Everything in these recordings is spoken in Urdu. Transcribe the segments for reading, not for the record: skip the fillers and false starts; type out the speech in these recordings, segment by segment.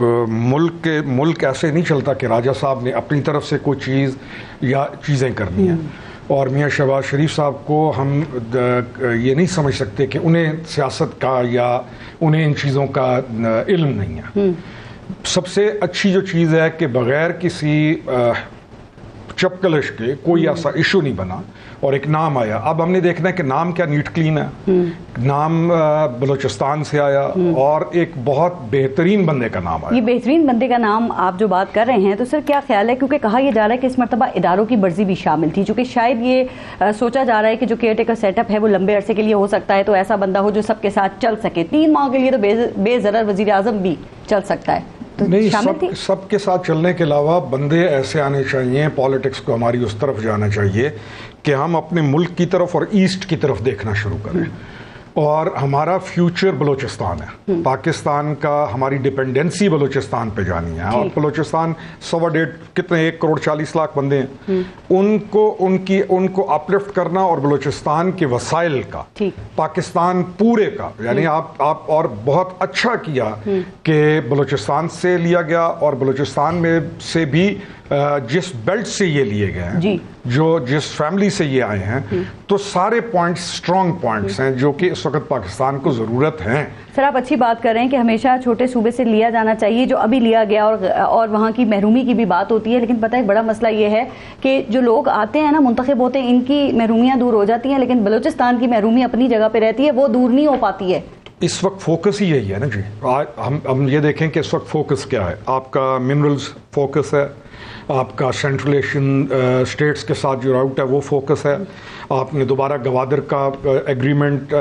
ملک ایسے نہیں چلتا کہ راجہ صاحب نے اپنی طرف سے کوئی چیز یا چیزیں کرنی ہیں، اور میاں شہباز شریف صاحب کو ہم یہ نہیں سمجھ سکتے کہ انہیں سیاست کا یا انہیں ان چیزوں کا علم نہیں ہے۔ سب سے اچھی جو چیز ہے کہ بغیر کسی چپکلش کے کوئی ایسا ایشو نہیں بنا اور ایک نام آیا۔ اب ہم نے دیکھنا ہے کہ نام کیا نیٹ کلین ہے، نام بلوچستان سے آیا اور ایک بہت بہترین بندے کا نام آیا۔ یہ بہترین بندے کا نام آپ جو بات کر رہے ہیں تو سر کیا خیال ہے، کیونکہ کہا یہ جا رہا ہے کہ اس مرتبہ اداروں کی مرضی بھی شامل تھی، چونکہ شاید یہ سوچا جا رہا ہے کہ جو کیئر ٹیکر سیٹ اپ ہے وہ لمبے عرصے کے لیے ہو سکتا ہے، تو ایسا بندہ ہو جو سب کے ساتھ چل سکے۔ 3 ماہ کے لیے تو بے ضرر وزیر اعظم بھی چل سکتا ہے، نہیں، سب کے ساتھ چلنے کے علاوہ بندے ایسے آنے چاہیے، پالیٹکس کو ہماری اس طرف جانا چاہیے کہ ہم اپنے ملک کی طرف اور ایسٹ کی طرف دیکھنا شروع کریں، اور ہمارا فیوچر بلوچستان ہے، پاکستان کا ہماری ڈپینڈنسی بلوچستان پہ جانی ہے، اور بلوچستان 1.5 کروڑ 40 لاکھ بندے ہیں، ان کو اپلفٹ کرنا اور بلوچستان کے وسائل کا، پاکستان پورے کا، یعنی آپ اور بہت اچھا کیا کہ بلوچستان سے لیا گیا، اور بلوچستان میں سے بھی جس بیلٹ سے یہ لیے گئے ہیں، جو جس فیملی سے یہ آئے ہیں، تو سارے پوائنٹس اسٹرانگ پوائنٹس ہیں جو کہ اس وقت پاکستان کو ضرورت ہیں۔ سر آپ اچھی بات کر رہے ہیں کہ ہمیشہ چھوٹے صوبے سے لیا جانا چاہیے، جو ابھی لیا گیا، اور وہاں کی محرومی کی بھی بات ہوتی ہے، لیکن پتہ ہے بڑا مسئلہ یہ ہے کہ جو لوگ آتے ہیں نا، منتخب ہوتے ہیں، ان کی محرومیاں دور ہو جاتی ہیں، لیکن بلوچستان کی محرومی اپنی جگہ پہ رہتی ہے، وہ دور نہیں ہو پاتی ہے۔ اس وقت فوکس ہی یہی ہے نا جی، ہم یہ دیکھیں کہ اس وقت فوکس کیا ہے۔ آپ کا منرلز فوکس ہے، آپ کا سینٹرل ایشین اسٹیٹس کے ساتھ جو راؤٹ ہے وہ فوکس ہے، آپ نے دوبارہ گوادر کا ایگریمنٹ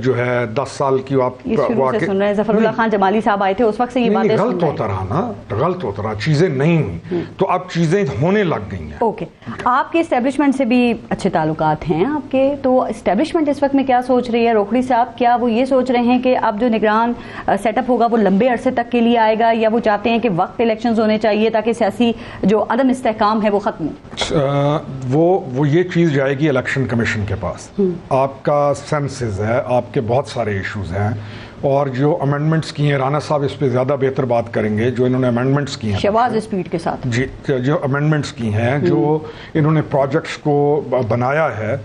جو ہے 10 سال کی، آپ سن رہے ہیں ظفر اللہ خان جمالی صاحب آئے تھے اس وقت سے یہ باتیں غلط ہوتا رہا نا، غلط ہوتا رہا، چیزیں نہیں ہوئی، تو اب چیزیں ہونے لگ گئی ہیں۔ اوکے، آپ کے اسٹیبلشمنٹ سے بھی اچھے تعلقات ہیں آپ کے، تو اسٹیبلشمنٹ اس وقت میں کیا سوچ رہی ہے؟ روکھڑی صاحب کیا وہ یہ سوچ رہے ہیں کہ اب جو نگران سیٹ اپ ہوگا وہ لمبے عرصے تک کے لیے آئے گا، یا وہ چاہتے ہیں کہ وقت الیکشنز ہونے چاہیے تاکہ سیاسی جو عدم استحکام ہے وہ ختم ہو؟ وہ یہ چیز جائے گی الیکشن کمیشن کے پاس۔ آپ کا سینسز ہے، آپ کے بہت سارے ایشوز ہیں، اور جو امینڈمنٹس کی ہیں، رانا صاحب اس پہ زیادہ بہتر بات کریں گے، جو انہوں نے امینڈمنٹس کی ہیں شہباز اسپیڈ کے ساتھ، جی، جو امینڈمنٹس کی ہیں، جو انہوں نے پروجیکٹس کو بنایا ہے،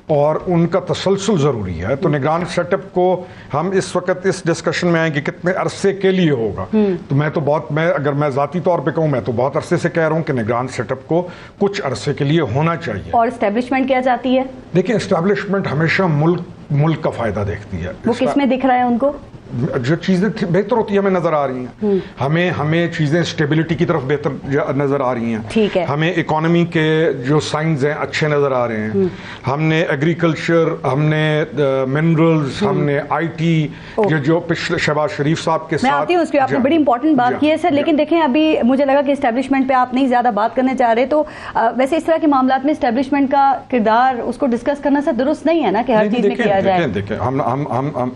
اور ان کا تسلسل ضروری ہے۔ تو نگران سیٹ اپ کو ہم اس وقت اس ڈسکشن میں آئیں کہ کتنے عرصے کے لیے ہوگا، تو اگر میں ذاتی طور پہ کہوں، میں تو بہت عرصے سے کہہ رہا ہوں کہ نگران سیٹ اپ کو کچھ عرصے کے لیے ہونا چاہیے۔ اور اسٹیبلشمنٹ کیا چاہتی ہے؟ دیکھیں، اسٹیبلشمنٹ ہمیشہ ملک کا فائدہ دیکھتی ہے۔ وہ کس میں دکھ رہا ہے ان کو؟ جو چیزیں بہتر ہوتی ہیں ہمیں نظر آ رہی ہیں، ہمیں چیزیں اسٹیبلٹی کی طرف بہتر نظر آ رہی ہیں، ہمیں اکانومی کے جو سائنز ہیں اچھے نظر آ رہے ہیں، ہم نے ایگریکلچر، ہم نے منرلز، ہم نے آئی ٹی، جو پچھلے شہباز شریف صاحب کے ساتھ، میں آتی ہوں اس پہ، آپ نے بڑی امپورٹنٹ بات کی ہے سر، لیکن دیکھیں ابھی مجھے لگا کہ اسٹیبلشمنٹ پہ آپ نہیں زیادہ بات کرنے چاہ رہے، تو ویسے اس طرح کے معاملات میں اسٹیبلشمنٹ کا کردار اس کو ڈسکس کرنا سر درست نہیں ہے نا کہ ہر چیز میں کیا جائے۔ دیکھیں ہم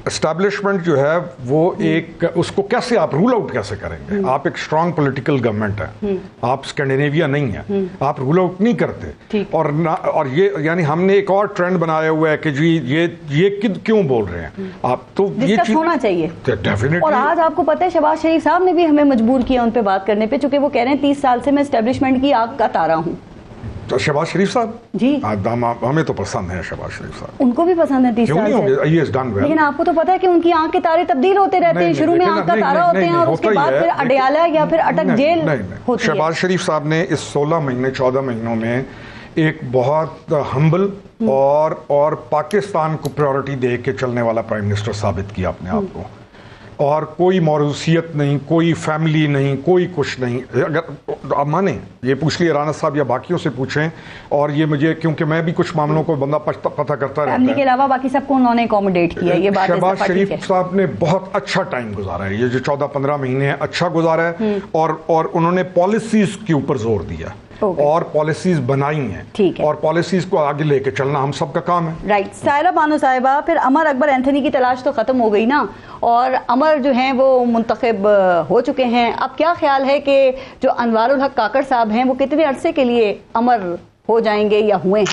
اسٹیبلشمنٹ جو ہے وہ ایک، اس کو کیسے آپ رول آؤٹ کیسے کریں گے؟ آپ ایک اسٹرانگ پولیٹیکل گورنمنٹ ہے، آپ اسکینڈینیویا نہیں ہیں، آپ رول آؤٹ نہیں کرتے، اور یہ یعنی ہم نے ایک اور ٹرینڈ بنایا ہوا ہے کہ جی یہ کیوں بول رہے ہیں آپ، تو یہ چیز ہونا چاہیے ڈیفینیٹلی۔ اور آج آپ کو پتہ ہے شہباز شریف صاحب نے بھی ہمیں مجبور کیا ان پہ بات کرنے پہ، چونکہ وہ کہہ رہے ہیں 30 سال سے میں اسٹیبلشمنٹ کی آگ کا تارا ہوں۔ شہباز شریف صاحب جی، ہمیں تو پسند ہے شہباز شریف صاحب، ان کو بھی پسند ہے 30 سال سے، لیکن آپ کو تو پتا ہے کہ ان کی آنکھ کے تارے تبدیل ہوتے رہتے ہیں، شروع میں آنکھ کا تارا ہوتے ہیں اور اس کے بعد پھر اڈیالہ یا پھر اٹک جیل ہوتی ہے۔ شہباز شریف صاحب نے اس 14 مہینوں میں ایک بہت ہمبل اور پاکستان کو پریورٹی دے کے چلنے والا پرائم منسٹر ثابت کیا اپنے آپ کو، اور کوئی موروثیت نہیں، کوئی فیملی نہیں، کوئی کچھ نہیں۔ اگر آپ مانیں، یہ پوچھ لیے رانا صاحب یا باقیوں سے پوچھیں، اور یہ مجھے، کیونکہ میں بھی کچھ معاملوں کو بندہ پتہ کرتا رہتا ہے، فیملی کے علاوہ باقی سب کو انہوں نے اکوموڈیٹ کیا، یہ بات شہباز شریف صاحب نے بہت اچھا ٹائم گزارا ہے، یہ جو 14-15 مہینے اچھا گزارا ہے، اور انہوں نے پالیسیز کے اوپر زور دیا، اور پالیسیز بنائی ہیں، اور پالیسیز کو آگے لے کے چلنا ہم سب کا کام ہے۔ رائٹ، سائرہ بانو صاحبہ، پھر عمر اکبر اینتھنی کی تلاش تو ختم ہو گئی نا، اور عمر جو ہیں وہ منتخب ہو چکے ہیں، اب کیا خیال ہے کہ جو انوار الحق کاکڑ صاحب ہیں وہ کتنے عرصے کے لیے عمر ہو جائیں گے یا ہوئے؟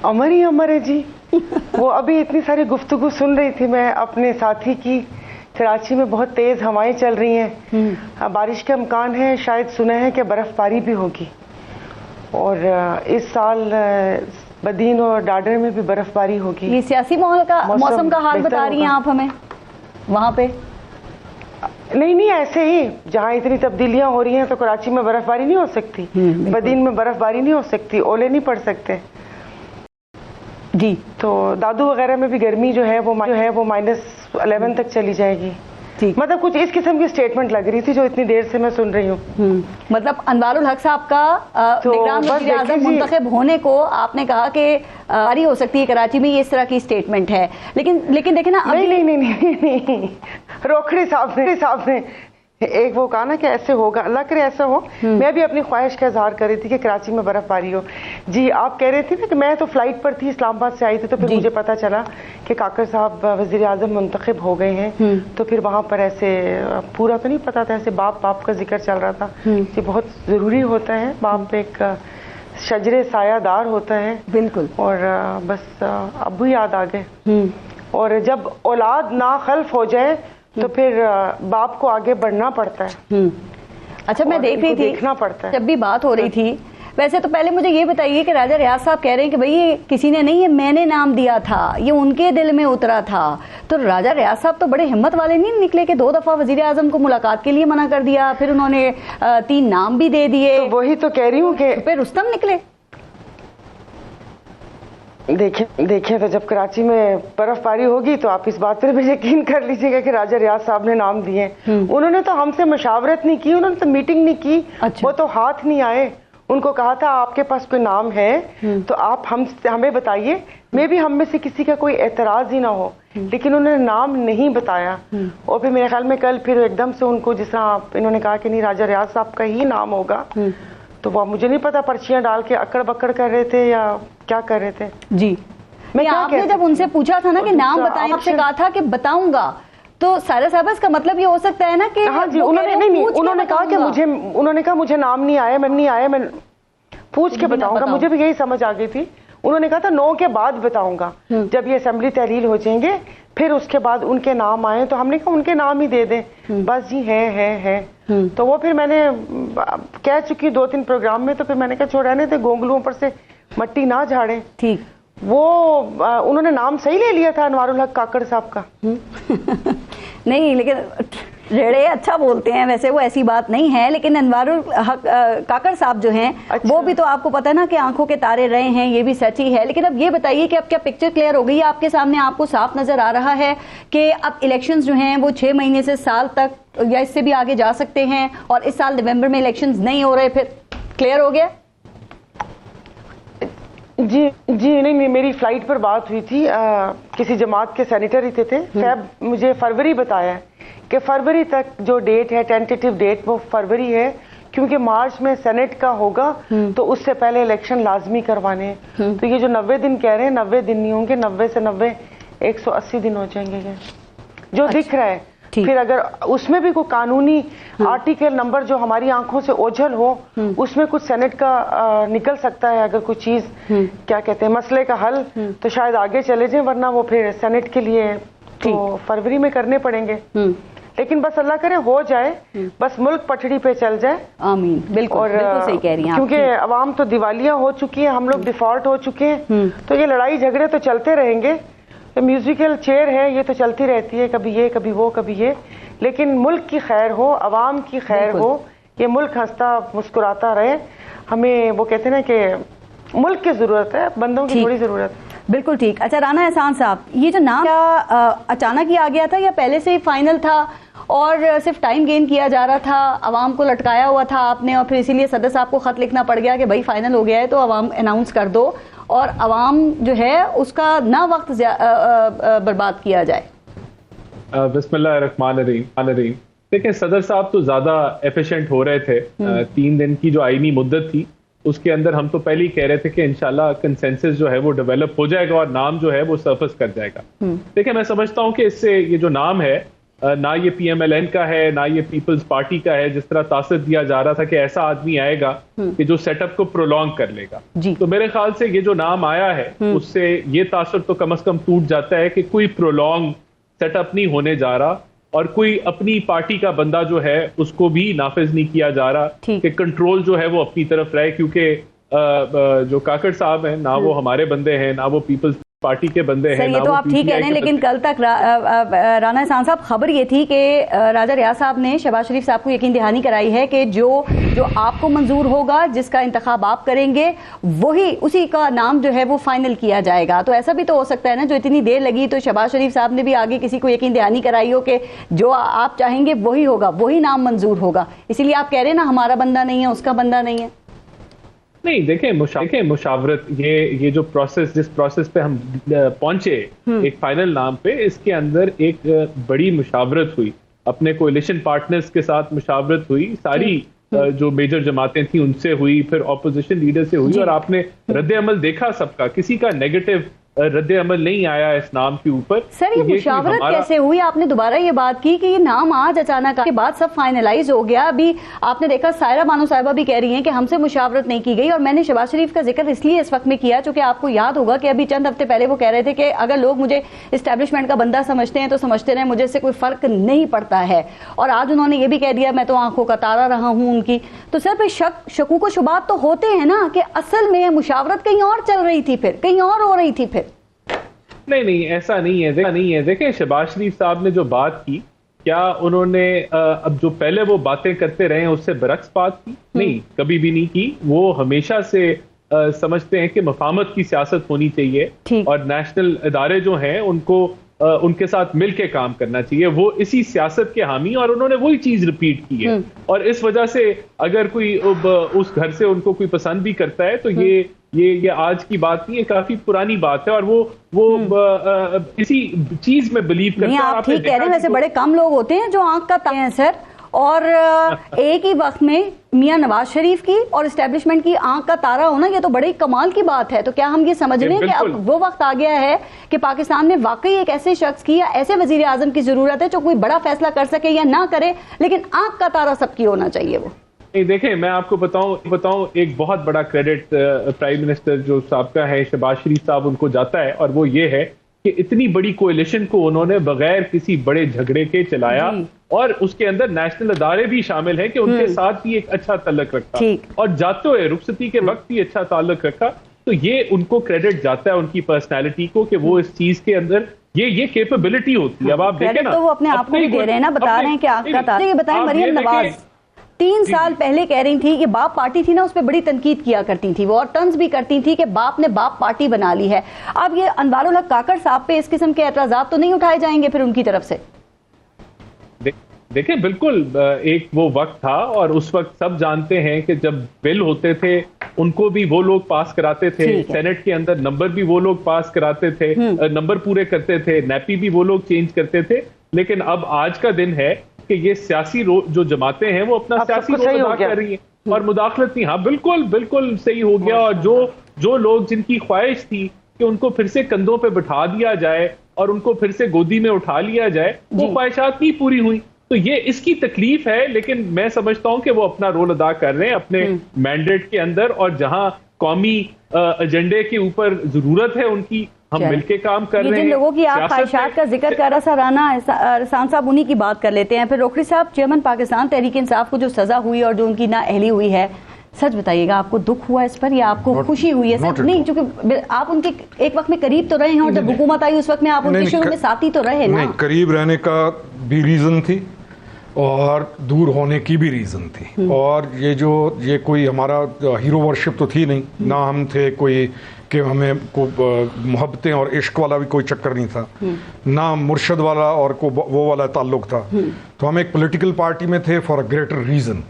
عمر ہی عمر ہے جی، وہ ابھی اتنی ساری گفتگو سن رہی تھی میں اپنے ساتھی کی. کراچی میں بہت تیز ہوائیں چل رہی ہیں, بارش کا امکان ہے, شاید سنا ہے کہ برف باری بھی ہوگی, اور اس سال بدین اور ڈاڈر میں بھی برف باری ہوگی. یہ سیاسی موسم کا حال بتا رہی ہیں آپ ہمیں وہاں پہ؟ نہیں ایسے ہی, جہاں اتنی تبدیلیاں ہو رہی ہیں تو کراچی میں برف باری نہیں ہو سکتی, بدین میں برف باری نہیں ہو سکتی, اولے نہیں پڑ سکتے جی. تو دادو وغیرہ میں بھی گرمی جو ہے وہ -11 تک چلی جائے گی. مطلب کچھ اس قسم کی سٹیٹمنٹ لگ رہی تھی جو اتنی دیر سے میں سن رہی ہوں. مطلب انوار الحق صاحب کا نگران وزیر اعظم منتخب ہونے کو آپ نے کہا کہ باری ہو سکتی ہے کراچی میں, یہ اس طرح کی سٹیٹمنٹ ہے. لیکن دیکھیں نا, نہیں روکھڑی صاحب نے ایک وہ کہا نا کہ ایسے ہوگا, اللہ کرے ایسا ہو. میں بھی اپنی خواہش کا اظہار کر رہی تھی کہ کراچی میں برف باری ہو. جی آپ کہہ رہے تھے نا کہ میں تو فلائٹ پر تھی, اسلام آباد سے آئی تھی, تو پھر مجھے پتا چلا کہ کاکڑ صاحب وزیر اعظم منتخب ہو گئے ہیں. تو پھر وہاں پر ایسے پورا تو نہیں پتا تھا, ایسے باپ کا ذکر چل رہا تھا. یہ بہت ضروری ہوتا ہے, باپ ایک شجر سایہ دار ہوتا ہے. بالکل. اور بس ابو یاد آ گئے. اور جب اولاد ناخلف ہو جائے تو پھر باپ کو آگے بڑھنا پڑتا ہے. اچھا, میں دیکھ رہی تھی دیکھنا پڑتا ہے جب بھی بات ہو رہی تھی. ویسے تو پہلے مجھے یہ بتائیے کہ راجہ ریاض صاحب کہہ رہے ہیں کہ بھئی یہ کسی نے نہیں, یہ میں نے نام دیا تھا, یہ ان کے دل میں اترا تھا. تو راجہ ریاض صاحب تو بڑے ہمت والے نہیں نکلے کہ 2 دفعہ وزیر اعظم کو ملاقات کے لیے منع کر دیا, پھر انہوں نے 3 نام بھی دے دیے. وہی تو کہہ رہی ہوں کہ پھر رستم نکلے. دیکھیں تو جب کراچی میں برف باری ہوگی تو آپ اس بات پر بھی یقین کر لیجیے گا کہ راجہ ریاض صاحب نے نام دیے. انہوں نے تو ہم سے مشاورت نہیں کی, انہوں نے تو میٹنگ نہیں کی. وہ تو ہاتھ نہیں آئے. ان کو کہا تھا آپ کے پاس کوئی نام ہے تو آپ ہمیں بتائیے, میں بھی ہم میں سے کسی کا کوئی اعتراض ہی نہ ہو. لیکن انہوں نے نام نہیں بتایا. اور پھر میرے خیال میں کل پھر ایک دم سے ان کو, جس طرح انہوں نے کہا کہ نہیں راجہ ریاض صاحب کا ہی نام ہوگا, تو وہ مجھے نہیں پتا پرچیاں ڈال کے اکڑ بکڑ کر رہے تھے یا کیا کر رہے تھے. جی, آپ نے جب ان سے پوچھا تھا نا کہ نام بتائیں, آپ سے کہا تھا کہ بتاؤں گا, تو سارا صاحب اس کا مطلب یہ ہو سکتا ہے نا کہ ہاں جی, انہوں نے کہا کہ انہوں نے کہا مجھے نام نہیں آیا, میں پوچھ کے بتاؤں گا. مجھے بھی یہی سمجھ آ گئی تھی. انہوں نے کہا تھا 9 کے بعد بتاؤں گا, جب یہ اسمبلی تحلیل ہو جائیں گے پھر اس کے بعد ان کے نام آئے. تو ہم نے کہا ان کے نام ہی دے دیں بس. جی ہے. تو وہ پھر میں نے کہہ چکی 2-3 پروگرام میں, تو پھر میں نے کہا چھوڑ رہنے تھے, گونگلوں پر سے مٹی نہ جھاڑیں. ٹھیک. وہ انہوں نے نام صحیح لے لیا تھا انوار الحق کاکڑ صاحب کا. نہیں, لیکن ریڑے اچھا بولتے ہیں, ویسے وہ ایسی بات نہیں ہے. لیکن انوار الحق کاکڑ صاحب جو ہیں وہ بھی تو آپ کو پتہ ہے نا کہ آنکھوں کے تارے رہے ہیں, یہ بھی سچ ہی ہے. لیکن اب یہ بتائیے کہ اب کیا پکچر کلیئر ہو گئی ہے آپ کے سامنے؟ آپ کو صاف نظر آ رہا ہے کہ اب الیکشنز جو ہیں وہ 6 مہینے سے سال تک یا اس سے بھی آگے جا سکتے ہیں, اور اس سال نومبر میں الیکشنز نہیں ہو رہے, پھر کلیئر ہو گیا؟ جی نہیں, میری فلائٹ پر بات ہوئی تھی, کسی جماعت کے سینیٹر ہی تھے. مجھے فروری بتایا کہ فروری تک جو ڈیٹ ہے, ٹینٹیٹیو ڈیٹ, وہ فروری ہے, کیونکہ مارچ میں سینٹ کا ہوگا تو اس سے پہلے الیکشن لازمی کروانے. تو یہ جو 90 دن کہہ رہے ہیں, 90 دن نہیں ہوں گے, 90 سے 90 180 دن ہو جائیں گے جو دکھ رہا ہے. پھر اگر اس میں بھی کوئی قانونی آرٹیکل نمبر جو ہماری آنکھوں سے اوجھل ہو, اس میں کچھ سینٹ کا نکل سکتا ہے, اگر کوئی چیز کیا کہتے ہیں مسئلے کا حل, تو شاید آگے چلے جائیں, ورنہ وہ پھر سینٹ کے لیے تو فروری میں کرنے پڑیں گے. لیکن بس اللہ کرے ہو جائے, بس ملک پٹڑی پہ چل جائے. آمین. بالکل صحیح کہہ رہی ہیں, کیونکہ عوام تو دیوالیاں ہو چکی ہیں, ہم لوگ ڈیفالٹ ہو چکے ہیں, تو یہ لڑائی جھگڑے تو چلتے رہیں گے. میوزیکل چیئر ہے, یہ تو چلتی رہتی ہے, کبھی یہ کبھی وہ کبھی یہ. لیکن ملک کی خیر ہو, عوام کی خیر ہو, یہ ملک ہنستا مسکراتا رہے. ہمیں وہ کہتے ہیں نا کہ ملک کی ضرورت ہے, بندوں کی تھوڑی ضرورت ہے. بالکل ٹھیک. اچھا رانا احسان صاحب, یہ جو نام اچانک ہی آ گیا تھا یا پہلے سے ہی فائنل تھا اور صرف ٹائم گین کیا جا رہا تھا, عوام کو لٹکایا ہوا تھا آپ نے, اور پھر اسی لیے صدر صاحب کو خط لکھنا پڑ گیا کہ بھائی فائنل ہو گیا ہے تو عوام اناؤنس کر دو, اور عوام جو ہے اس کا نہ وقت برباد کیا جائے؟ بسم اللہ الرحمن الرحیم. دیکھیں صدر صاحب تو زیادہ ایفیشنٹ ہو رہے تھے. 3 دن کی جو آئینی مدت تھی اس کے اندر ہم تو پہلے ہی کہہ رہے تھے کہ انشاءاللہ کنسنسس جو ہے وہ ڈیولپ ہو جائے گا اور نام جو ہے وہ سرفس کر جائے گا. دیکھیں میں سمجھتا ہوں کہ اس سے یہ جو نام ہے نہ یہ پی ایم ایل این کا ہے نہ یہ پیپلز پارٹی کا ہے، جس طرح تاثر دیا جا رہا تھا کہ ایسا آدمی آئے گا کہ جو سیٹ اپ کو پرولونگ کر لے گا. تو میرے خیال سے یہ جو نام آیا ہے اس سے یہ تاثر تو کم از کم ٹوٹ جاتا ہے کہ کوئی پرولونگ سیٹ اپ نہیں ہونے جا رہا، اور کوئی اپنی پارٹی کا بندہ جو ہے اس کو بھی نافذ نہیں کیا جا رہا کہ کنٹرول جو ہے وہ اپنی طرف رہے، کیونکہ جو کاکڑ صاحب ہیں نہ وہ ہمارے بندے ہیں نہ وہ پیپلز پارٹی کے بندے ہیں. یہ تو آپ ٹھیک کہہ رہے ہیں، لیکن کل تک رانا احسان صاحب خبر یہ تھی کہ راجہ ریاض صاحب نے شہباز شریف صاحب کو یقین دہانی کرائی ہے کہ جو آپ کو منظور ہوگا، جس کا انتخاب آپ کریں گے، وہی اسی کا نام جو ہے وہ فائنل کیا جائے گا. تو ایسا بھی تو ہو سکتا ہے نا، جو اتنی دیر لگی تو شہباز شریف صاحب نے بھی آگے کسی کو یقین دہانی کرائی ہو کہ جو آپ چاہیں گے وہی ہوگا، وہی نام منظور ہوگا. اسی لیے آپ کہہ رہے ہیں نا ہمارا بندہ نہیں ہے، اس کا بندہ نہیں ہے. نہیں دیکھیں مشاورت، یہ جو پروسیس، جس پروسیس پہ ہم پہنچے ایک فائنل نام پہ، اس کے اندر ایک بڑی مشاورت ہوئی، اپنے کولیشن پارٹنرز کے ساتھ مشاورت ہوئی، ساری جو میجر جماعتیں تھیں ان سے ہوئی، پھر اپوزیشن لیڈر سے ہوئی، اور آپ نے رد عمل دیکھا سب کا، کسی کا نیگیٹو رد عمل نہیں آیا اس نام کے اوپر. سر یہ مشاورت کیسے ہوئی؟ آپ نے دوبارہ یہ بات کی کہ یہ نام آج اچانک کے بعد سب فائنلائز ہو گیا. ابھی آپ نے دیکھا سائرہ بانو صاحبہ بھی کہہ رہی ہیں کہ ہم سے مشاورت نہیں کی گئی، اور میں نے شہباز شریف کا ذکر اس لیے اس وقت میں کیا چونکہ آپ کو یاد ہوگا کہ ابھی چند ہفتے پہلے وہ کہہ رہے تھے کہ اگر لوگ مجھے اسٹیبلشمنٹ کا بندہ سمجھتے ہیں تو سمجھتے رہے، مجھے سے کوئی فرق نہیں پڑتا ہے. اور آج انہوں نے یہ بھی کہہ دیا میں تو آنکھوں کا تارا رہا ہوں ان کی. تو سر پھر شکوک و شبہات تو ہوتے ہیں نا کہ اصل میں مشاورت کہیں اور چل رہی تھی، پھر کہیں اور ہو رہی تھی. پھر نہیں ایسا نہیں ہے. دیکھیں شہباز شریف صاحب نے جو بات کی، کیا انہوں نے اب جو پہلے وہ باتیں کرتے رہے ہیں اس سے برعکس بات کی؟ نہیں، کبھی بھی نہیں کی. وہ ہمیشہ سے سمجھتے ہیں کہ مفاہمت کی سیاست ہونی چاہیے اور نیشنل ادارے جو ہیں ان کو ان کے ساتھ مل کے کام کرنا چاہیے. وہ اسی سیاست کے حامی، اور انہوں نے وہی چیز ریپیٹ کی ہے. اور اس وجہ سے اگر کوئی اس گھر سے ان کو کوئی پسند بھی کرتا ہے تو یہ آج کی بات نہیں ہے، کافی پرانی بات ہے. اور وہ کسی چیز میں بلیو کرتے ہیں. آپ ٹھیک کہہ رہے ہیں، ویسے بڑے کم لوگ ہوتے ہیں جو آنکھ کا تارا ہیں سر. اور ایک ہی وقت میں میاں نواز شریف کی اور اسٹیبلشمنٹ کی آنکھ کا تارا ہونا، یہ تو بڑے کمال کی بات ہے. تو کیا ہم یہ سمجھ رہے ہیں کہ اب وہ وقت آ گیا ہے کہ پاکستان میں واقعی ایک ایسے شخص کی یا ایسے وزیر اعظم کی ضرورت ہے جو کوئی بڑا فیصلہ کر سکے یا نہ کرے، لیکن آنکھ کا تارا سب کی ہونا چاہیے وہ؟ دیکھیں میں آپ کو بتاؤں ایک بہت بڑا کریڈٹ پرائم منسٹر جو سابقہ ہے شہباز شریف صاحب ان کو جاتا ہے، اور وہ یہ ہے کہ اتنی بڑی کولیشن کو انہوں نے بغیر کسی بڑے جھگڑے کے چلایا، اور اس کے اندر نیشنل ادارے بھی شامل ہیں کہ ان کے ساتھ بھی ایک اچھا تعلق رکھا، اور جاتے ہوئے رخصتی کے وقت بھی اچھا تعلق رکھا. تو یہ ان کو کریڈٹ جاتا ہے ان کی پرسنالٹی کو کہ وہ اس چیز کے اندر یہ کیپیبلٹی ہوتی ہے. اب آپ دیکھیں نا، تو وہ اپنے آپ کو بھی دے رہے ہیں نا، بتا رہے ہیں کہ آنکھ کا تارا. یہ بتائیں مریم نواز 3 سال پہلے کہہ رہی تھی کہ باپ پارٹی تھی نا، اس پہ بڑی تنقید کیا کرتی تھی وہ، اور طنز بھی کرتی تھی کہ باپ نے باپ پارٹی بنا لی ہے. اب یہ انوار الحق کاکڑ صاحب پہ اس قسم کے اعتراضات تو نہیں اٹھائے جائیں گے پھر ان کی طرف سے؟ دیکھیں بالکل ایک وہ وقت تھا، اور اس وقت سب جانتے ہیں کہ جب بل ہوتے تھے ان کو بھی وہ لوگ پاس کراتے تھے، سینٹ کے اندر نمبر بھی وہ لوگ پاس کراتے تھے، نمبر پورے کرتے تھے، نیپی بھی وہ لوگ چینج کرتے تھے. لیکن اب آج کا دن ہے کہ یہ سیاسی جو جماعتیں ہیں وہ اپنا سیاسی رول ادا کر رہی ہیں، اور مداخلت نہیں. ہاں بالکل صحیح ہو گیا. اور جو لوگ جن کی خواہش تھی کہ ان کو پھر سے کندھوں پہ بٹھا دیا جائے اور ان کو پھر سے گودی میں اٹھا لیا جائے، وہ خواہشات نہیں پوری ہوئی. تو یہ اس کی تکلیف ہے، لیکن میں سمجھتا ہوں کہ وہ اپنا رول ادا کر رہے ہیں اپنے مینڈیٹ کے اندر، اور جہاں قومی ایجنڈے کے اوپر ضرورت ہے ان کی، ہم مل کے کام کر رہے ہیں. جن لوگوں کی آپ خواہشات کا ذکر کر رہا تھا رانا احسان صاحب، انہی کی بات کر لیتے ہیں. پھر روکڑی صاحب، چیئرمین پاکستان تحریک انصاف کو جو سزا ہوئی اور جو ان کی نااہلی ہوئی ہے، سچ بتائیے گا آپ کو دکھ ہوا اس پر یا آپ کو خوشی ہوئی ہے؟ سچ نہیں، چونکہ آپ ان کے ایک وقت میں قریب تو رہے ہیں، اور جب حکومت آئی اس وقت میں آپ ان کے شروع میں ساتھی تو رہے نا. نہیں، قریب رہنے کا بھی ریزن تھی اور دور ہونے کی بھی ریزن تھی. اور یہ کوئی ہمارا ہیرو ورشپ تو تھی نہیں، نہ ہم تھے کوئی کہ ہمیں محبتیں اور عشق والا بھی کوئی چکر نہیں تھا، نہ مرشد والا اور وہ والا تعلق تھا. تو ہم ایک پولیٹیکل پارٹی میں تھے فار اے گریٹر ریزن،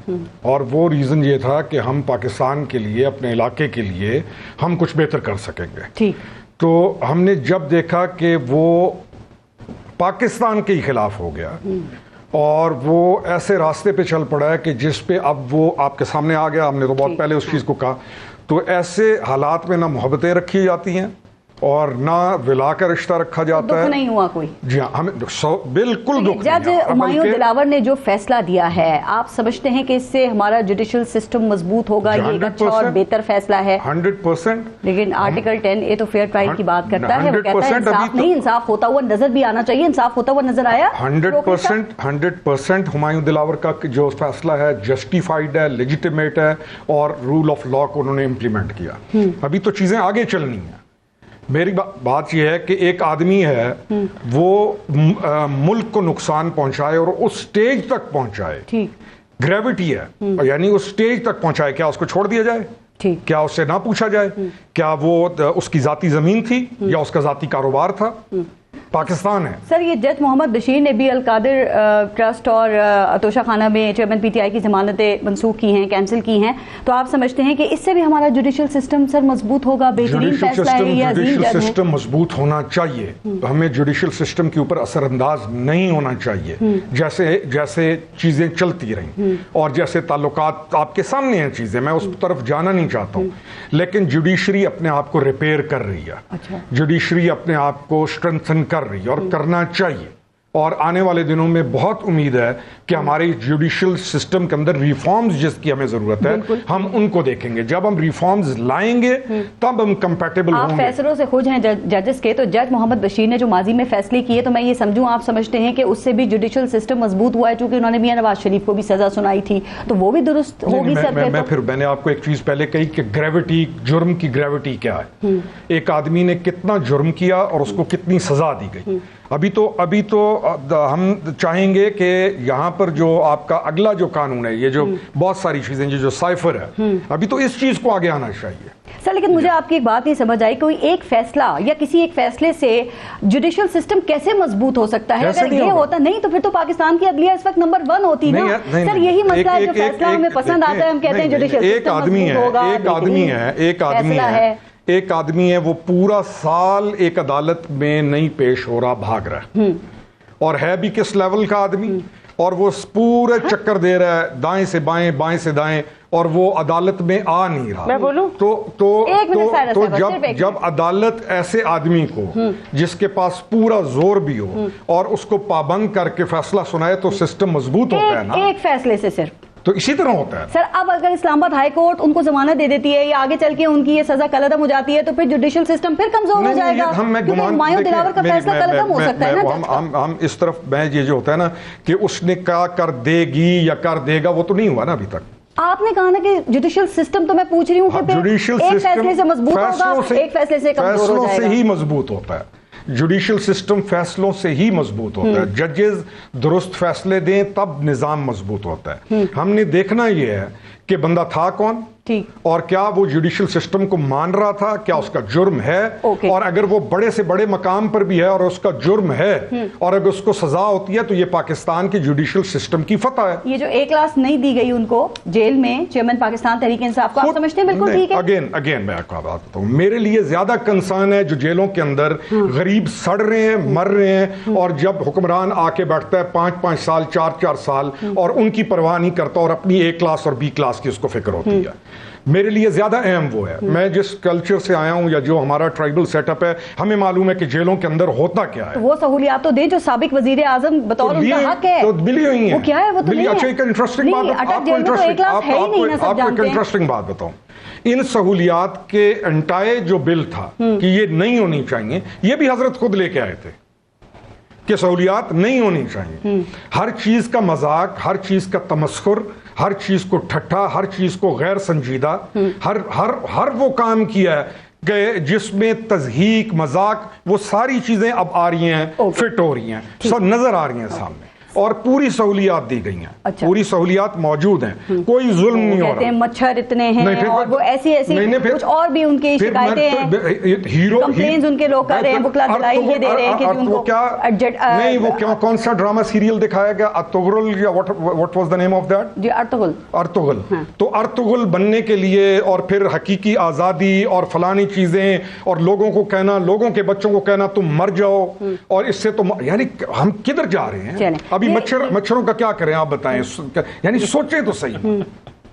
اور وہ ریزن یہ تھا کہ ہم پاکستان کے لیے، اپنے علاقے کے لیے ہم کچھ بہتر کر سکیں گے. تو ہم نے جب دیکھا کہ وہ پاکستان کے ہی خلاف ہو گیا اور وہ ایسے راستے پہ چل پڑا ہے کہ جس پہ اب وہ آپ کے سامنے آ گیا، ہم نے تو بہت پہلے اس چیز کو کہا. تو ایسے حالات میں نہ محبتیں رکھی جاتی ہیں اور نہ ولا کا رشتہ رکھا جاتا ہے. دکھ نہیں ہوا کوئی. جی ہاں, ہمیں بالکل دکھ. جج ہمایوں دلاور نے جو فیصلہ دیا ہے, آپ سمجھتے ہیں کہ اس سے ہمارا جوڈیشل سسٹم مضبوط ہوگا؟ یہ ایک اچھا اور بہتر فیصلہ ہے 100%. لیکن آرٹیکل 10 یہ تو فیئر ٹرائل کی بات کرتا ہے, وہ کہتا ہے انصاف نہیں, انصاف ہوتا ہوا نظر بھی آنا چاہیے. انصاف ہوتا ہوا نظر آیا 100%. ہمایوں دلاور کا جو فیصلہ ہے جسٹیفائڈ ہے, لیجیٹیمیٹ ہے, اور رول آف لا کو انہوں نے امپلیمنٹ کیا. ابھی تو چیزیں آگے چلنی ہیں. میری بات یہ ہے کہ ایک آدمی ہے وہ ملک کو نقصان پہنچائے اور اس سٹیج تک پہنچائے, گریوٹی ہے, یعنی اس سٹیج تک پہنچائے, کیا اس کو چھوڑ دیا جائے؟ کیا اس سے نہ پوچھا جائے کیا وہ اس کی ذاتی زمین تھی یا اس کا ذاتی کاروبار تھا؟ پاکستان ہے. سر یہ جج محمد بشیر نے بھی القادر ٹرسٹ اور اتوشا خانہ میں چیئرمین پی ٹی آئی کی ضمانتیں منسوخ کی ہیں, کینسل کی ہیں, تو آپ سمجھتے ہیں کہ اس سے بھی ہمارا جوڈیشل سسٹم سر مضبوط ہوگا؟ بہترین فیصلہ ہے یہ, عظیم جج جوڈیشل سسٹم مضبوط ہونا چاہیے. ہمیں جوڈیشل سسٹم کے اوپر اثر انداز نہیں ہونا چاہیے. جیسے چیزیں چلتی رہیں اور جیسے تعلقات آپ کے سامنے ہیں چیزیں, میں اس طرف جانا نہیں چاہتا ہوں, لیکن جوڈیشری اپنے آپ کو ریپیئر کر رہی ہے. جوڈیشری اپنے آپ کو اسٹرینتھن کر رہی ہے اور کرنا چاہیے. اور آنے والے دنوں میں بہت امید ہے کہ ہمارے جوڈیشل سسٹم کے اندر ریفارمز جس کی ہمیں ضرورت ہے ہم ان کو دیکھیں گے. جب ہم ریفارمز لائیں گے تب ہم کمپیٹیبل ہوں گے. آپ فیصلوں سے خوش ہیں ججز کے, تو جج محمد بشیر نے جو ماضی میں فیصلے کیے تو میں یہ سمجھوں آپ سمجھتے ہیں کہ اس سے بھی جوڈیشل سسٹم مضبوط ہوا ہے, چونکہ انہوں نے میاں نواز شریف کو بھی سزا سنائی تھی, تو وہ بھی درست ہوگی سر؟ میں نے آپ کو ایک چیز پہلے کہی کہ گریوٹی, جرم کی گریوٹی کیا ہے. ایک آدمی نے کتنا جرم کیا اور اس کو کتنی سزا دی گئی. ابھی تو ہم چاہیں گے کہ یہاں پر جو آپ کا اگلا جو قانون ہے, یہ جو بہت ساری چیزیں جو سائفر ہے, ابھی تو اس چیز کو آگے آنا چاہیے. سر لیکن مجھے آپ کی ایک بات نہیں سمجھ آئی, کوئی ایک فیصلہ یا کسی ایک فیصلے سے جوڈیشل سسٹم کیسے مضبوط ہو سکتا ہے؟ اگر یہ ہوتا نہیں تو پھر تو پاکستان کی عدلیہ اس وقت نمبر 1 ہوتی نا. سر یہی مسئلہ ہے, جو فیصلہ ہمیں پسند آتا ہے ہم کہتے ہیں جوڈیشل سسٹم مضبوط ہوگا. ایک آدمی ہے وہ پورا سال ایک عدالت میں نہیں پیش ہو رہا, بھاگ رہا ہے, اور ہے بھی کس لیول کا آدمی, اور وہ پورے چکر دے رہا ہے دائیں سے بائیں بائیں سے دائیں, اور وہ عدالت میں آ نہیں رہا. میں بولوں تو جب عدالت ایسے آدمی کو جس کے پاس پورا زور بھی ہو اور اس کو پابند کر کے فیصلہ سنائے تو سسٹم مضبوط ہوتا ہے نا. ایک فیصلے سے صرف تو اسی طرح ہوتا ہے. سر اب اگر اسلام آباد ہائی کورٹ ان کو ضمانت دے دیتی ہے یا آگے چل کے ان کی یہ سزا کلعدم ہو جاتی ہے تو پھر جوڈیشل سسٹم پھر کمزور ہو جائے گا, کیونکہ ہمایوں دلاور کا فیصلہ کلعدم ہو سکتا ہے نا. ہم اس طرف میں یہ جو ہوتا ہے نا کہ اس نے کیا کر دے گی یا کر دے گا, وہ تو نہیں ہوا نا ابھی تک. آپ نے کہا نا کہ جوڈیشل سسٹم, تو میں پوچھ رہی ہوں کہ ایک فیصلے سے مضبوط ہوگا, ایک فیصلے سے کمزور ہو جائے گا. فیصلوں سے ہی مضبوط ہوتا ہے جوڈیشل سسٹم, فیصلوں سے ہی مضبوط ہوتا ہے. ججز درست فیصلے دیں تب نظام مضبوط ہوتا ہے. ہم نے دیکھنا یہ ہے کہ بندہ تھا کون, اور کیا وہ جوڈیشل سسٹم کو مان رہا تھا, کیا اس کا جرم ہے, اور اگر وہ بڑے سے بڑے مقام پر بھی ہے اور اس کا جرم ہے اور اگر اس کو سزا ہوتی ہے تو یہ پاکستان کے جوڈیشل سسٹم کی فتح ہے. یہ جو A کلاس نہیں دی گئی ان کو جیل میں چیئرمین پاکستان تحریک انصاف کو, آپ سمجھتے ہیں بالکل ٹھیک ہے؟ اگین میں آپ کو بات بتاؤں, میرے لیے زیادہ کنسرن ہے جو جیلوں کے اندر غریب سڑ رہے ہیں, مر رہے ہیں, اور جب حکمران آ کے بیٹھتا ہے 5-5 سال 4-4 سال اور ان کی پرواہ نہیں کرتا اور اپنی A کلاس اور B کلاس کی اس کو فکر ہوتی ہے. میرے لیے زیادہ اہم وہ ہے. میں جس کلچر سے آیا ہوں یا جو ہمارا ٹرائبل سیٹ اپ ہے, ہمیں معلوم ہے کہ جیلوں کے اندر ہوتا کیا ہے. وہ سہولیات تو دیں جو سابق وزیر اعظم بطور ان کا حق ہے, تو ملی ہوئی ہیں. وہ کیا ہے؟ وہ تو نہیں ہے. اچھا ایک انٹرسٹنگ بات بتاؤں, ان سہولیات کے انٹائے جو بل تھا کہ یہ نہیں ہونی چاہیے, یہ بھی حضرت خود لے کے آئے تھے کہ سہولیات نہیں ہونی چاہیے. ہر چیز کا مذاق, ہر چیز کا تمسخر, ہر چیز کو ٹھٹھا, ہر چیز کو غیر سنجیدہ, ہر وہ کام کیا ہے کہ جس میں تضحیک, مذاق, وہ ساری چیزیں اب آ رہی ہیں, فٹ ہو رہی ہیں, سب نظر آ رہی ہیں سامنے, اور پوری سہولیات دی گئی ہیں. پوری سہولیات موجود ہیں, کوئی ظلم نہیں ہو رہا. مچھر اتنے ہیں اور وہ ایسی کچھ اور بھی ان کی شکایتیں ہیں, کمپلینز ان کے لوگ کر رہے ہیں, بکلا دلائی یہ دے رہے ہیں کہ ان کو نہیں, وہ کون سا ڈرامہ سیریل دکھایا گیا, ارطغرل یا what was the name of that? جی ارطغرل. تو ارطغرل بننے کے لیے اور پھر حقیقی آزادی اور فلانی چیزیں اور لوگوں کو کہنا, لوگوں کے بچوں کو کہنا تم مر جاؤ, اور اس سے تو یعنی ہم کدھر جا رہے ہیں؟ ابھی مچھروں کا کیا کریں آپ بتائیں, یعنی سوچیں تو صحیح.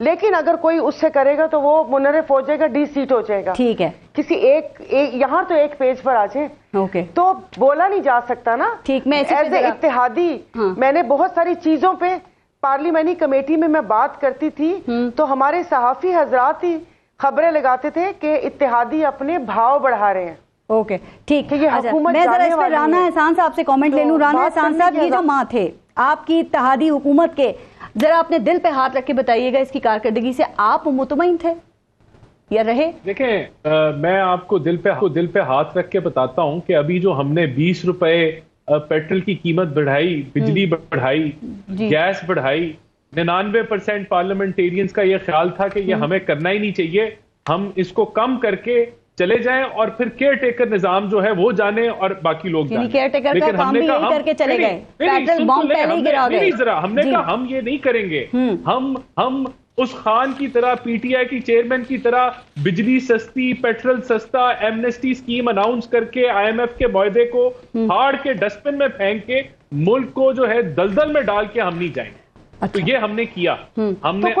لیکن اگر کوئی اس سے کرے گا تو وہ منحرف ہو جائے گا, ڈی سیٹ ہو جائے گا. ٹھیک ہے, کسی ایک یہاں تو ایک پیج پر آ جائیں, اوکے, تو بولا نہیں جا سکتا نا. ٹھیک, میں ایز اے اتحادی میں نے بہت ساری چیزوں پہ پارلیمانی کمیٹی میں بات کرتی تھی, تو ہمارے صحافی حضرات ہی خبریں لگاتے تھے کہ اتحادی اپنے بھاؤ بڑھا رہے ہیں. اوکے ٹھیک, یہ حکومت میں ذرا اس پہ رانا احسان صاحب سے کامنٹ لے لوں. رانا احسان صاحب, یہ جو ماں تھے آپ کی اتحادی حکومت کے, ذرا اپنے دل پہ ہاتھ رکھ کے بتائیے گا اس کی کارکردگی سے آپ مطمئن تھے یا رہے؟ دیکھیں, میں آپ کو دل پہ ہاتھ رکھ کے بتاتا ہوں کہ ابھی جو ہم نے 20 روپے پیٹرول کی قیمت بڑھائی, بجلی بڑھائی, گیس بڑھائی, 99% پارلیمنٹیرینز کا یہ خیال تھا کہ یہ ہمیں کرنا ہی نہیں چاہیے, ہم اس کو کم کر کے چلے جائیں اور پھر کیئر ٹیکر نظام جو ہے وہ جانے اور باقی لوگ جانے. کیئر ٹیکر کا کام بھی یہی کر کے چلے گئے, پیٹرول بم پہلے ہی گرا گئے. ہم نے کہا ہم یہ نہیں کریں گے, ہم اس خان کی طرح, پی ٹی آئی کی چیئرمین کی طرح بجلی سستی, پیٹرول سستا, ایمنسٹی اسکیم اناؤنس کر کے آئی ایم ایف کے معاہدے کو پھاڑ کے ڈسٹ بن میں پھینک کے ملک کو جو ہے دلدل میں ڈال کے ہم نہیں جائیں. تو یہ ہم نے کیا. ہم نے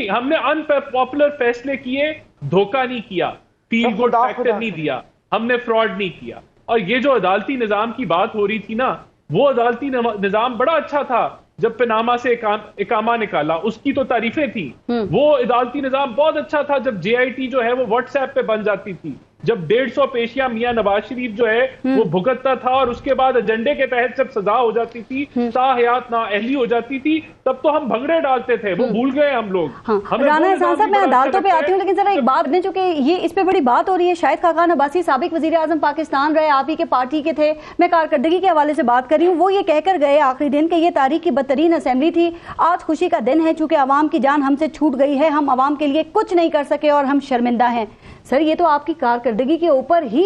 ہم نے ان پاپولر فیصلے کیے, دھوکہ نہیں کیا, فیل گڈ فیکٹر نہیں دیا, ہم نے فراڈ نہیں کیا. اور یہ جو عدالتی نظام کی بات ہو رہی تھی نا, وہ عدالتی نظام بڑا اچھا تھا جب پناما سے اقامہ نکالا, اس کی تو تعریفیں تھیں. وہ عدالتی نظام بہت اچھا تھا جب جے آئی ٹی جو ہے وہ واٹس ایپ پہ بن جاتی تھی, جب 150 پیشیاں میاں نواز شریف جو ہے وہ بھگتتا تھا, اور اس کے بعد ایجنڈے کے تحت جب سزا ہو جاتی تھی, تاحیات نااہلی ہو جاتی تھی, تب تو ہم بھنگڑے ڈالتے تھے. وہ بھول گئے ہم لوگ. رانا احسان صاحب, میں عدالتوں پہ آتی ہوں, لیکن ذرا ایک بات نے, چونکہ یہ اس پہ بڑی بات ہو رہی ہے. شاہد خاقان عباسی سابق وزیر اعظم پاکستان رہے, آپ ہی کے پارٹی کے تھے, میں کارکردگی کے حوالے سے بات کر رہی ہوں. وہ یہ کہہ کر گئے آخری دن کہ یہ تاریخ کی بدترین اسمبلی تھی, آج خوشی کا دن ہے چونکہ عوام کی جان ہم سے چھوٹ گئی ہے, ہم عوام کے لیے کچھ نہیں کر سکے اور ہم شرمندہ ہیں. سر, یہ تو آپ کی کارکردگی کے اوپر ہی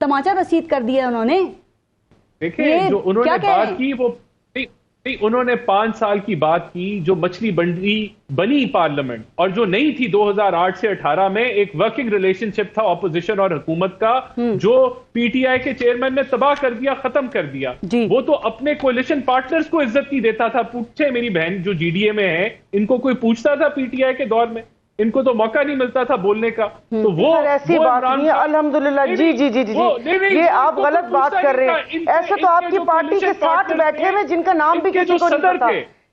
تماچا رسید کر دیا انہوں نے. دیکھیں, جو انہوں نے بات کی وہ انہوں نے 5 سال کی بات کی, جو مچھلی بنی پارلیمنٹ, اور جو نہیں تھی 2008 سے 18 میں ایک ورکنگ ریلیشن شپ تھا اپوزیشن اور حکومت کا, جو پی ٹی آئی کے چیئرمین نے تباہ کر دیا, ختم کر دیا. وہ تو اپنے کولیشن پارٹنرز کو عزت نہیں دیتا تھا. پوچھے میری بہن جو جی ڈی اے میں ہے, ان کو کوئی پوچھتا تھا پی ٹی آئی کے دور میں؟ ان کو تو موقع نہیں ملتا تھا بولنے کا. تو وہ ایسی بات نہیں ہے, الحمدللہ. جی جی جی جی, یہ آپ غلط بات کر رہے ہیں. ایسے تو آپ کی پارٹی کے ساتھ بیٹھے ہوئے جن کا نام بھی کسی کو نہیں پتا.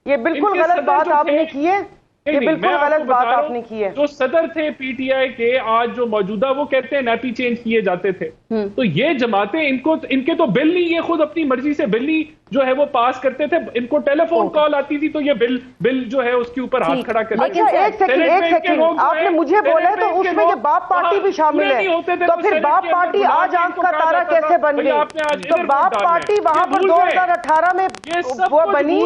یہ بالکل غلط بات آپ نے کی ہے, یہ بالکل غلط بات آپ نے کی ہے. جو صدر تھے پی ٹی آئی کے آج جو موجودہ, وہ کہتے ہیں نیپی چینج کیے جاتے تھے. تو یہ جماعتیں, ان کے تو بل نہیں, یہ خود اپنی مرضی سے بل نہیں جو ہے وہ پاس کرتے تھے. ان کو ٹیلی فون کال آتی تھی تو یہ بل جو ہے اس کے اوپر ہاتھ کھڑا کر. لیکن ایک سیکنڈ, آپ نے مجھے بولا ہے تو اس میں یہ باپ پارٹی بھی شامل ہے, تو پھر باپ پارٹی آج آنکھ کا تارا کیسے بن گئی؟ تو باپ پارٹی وہاں پر 2018 میں وہ بنی.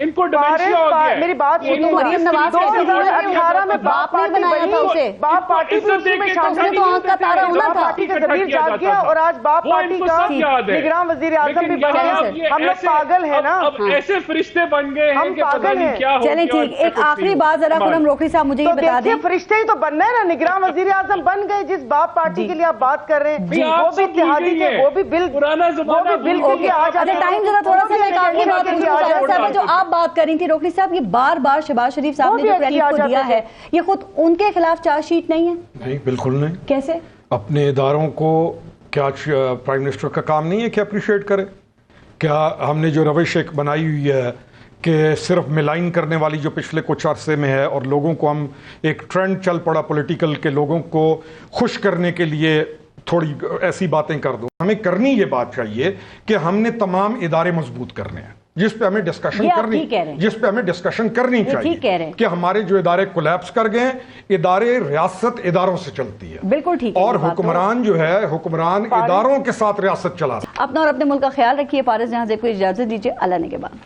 ان کو ڈیمنشیا ہو گیا. میری بات سنو, مریم نواز 2018 میں باپ پارٹی بنی, باپ پارٹی بھی اسی میں شامل تھی, باپ پارٹی کا ضمیر جاگ گیا, اور آج باپ پارٹی کا نگراں وزیر اعظم بھی بن گیا. ہم لوگ پاگل ہیں نا, اب ایسے فرشتے بن گئے ہیں کہ پتہ نہیں کیا ہو گیا. چلیں ٹھیک, ایک آخری بات ذرا خرم روکری صاحب مجھے یہ بتا دیں. فرشتے ہی تو بننا ہے نا, نگراں وزیر اعظم بن گئے جس باپ پارٹی کے لیے آپ بات کر رہے ہیں, وہ بھی اتحادی تھے, وہ بھی بل کے لیے آج. اچھا ٹائم ذرا تھوڑا سا, میں ایک آخری بات پوچھوں, جو آپ بات کر رہی تھی روکری صاحب, یہ بار بار شہباز شریف صاحب نے جو کریڈٹ کو دیا ہے, یہ خود ان کے خلاف چارج شیٹ نہیں ہے؟ نہیں, بالکل نہیں. کیسے؟ اپنے اداروں کو کیا پرائم منسٹر کا کام نہیں ہے کہ اپریشیٹ کرے؟ کیا ہم نے جو روش ایک بنائی ہوئی ہے کہ صرف ملائن کرنے والی جو پچھلے کچھ عرصے میں ہے, اور لوگوں کو ہم ایک ٹرینڈ چل پڑا پولیٹیکل کے لوگوں کو خوش کرنے کے لیے تھوڑی ایسی باتیں کر دو. ہمیں کرنی یہ بات چاہیے کہ ہم نے تمام ادارے مضبوط کرنے ہیں, جس پہ ہمیں ڈسکشن کرنی چاہیے کہ ہمارے جو ادارے کولیپس کر گئے ہیں, ادارے ریاست اداروں سے چلتی ہے, بالکل ٹھیک, اور حکمران جو ہے حکمران اداروں کے ساتھ ریاست چلا. اپنا اور اپنے ملک کا خیال رکھیے. پارس جہاں سے کوئی اجازت دیجیے, اللہ نے کے بعد.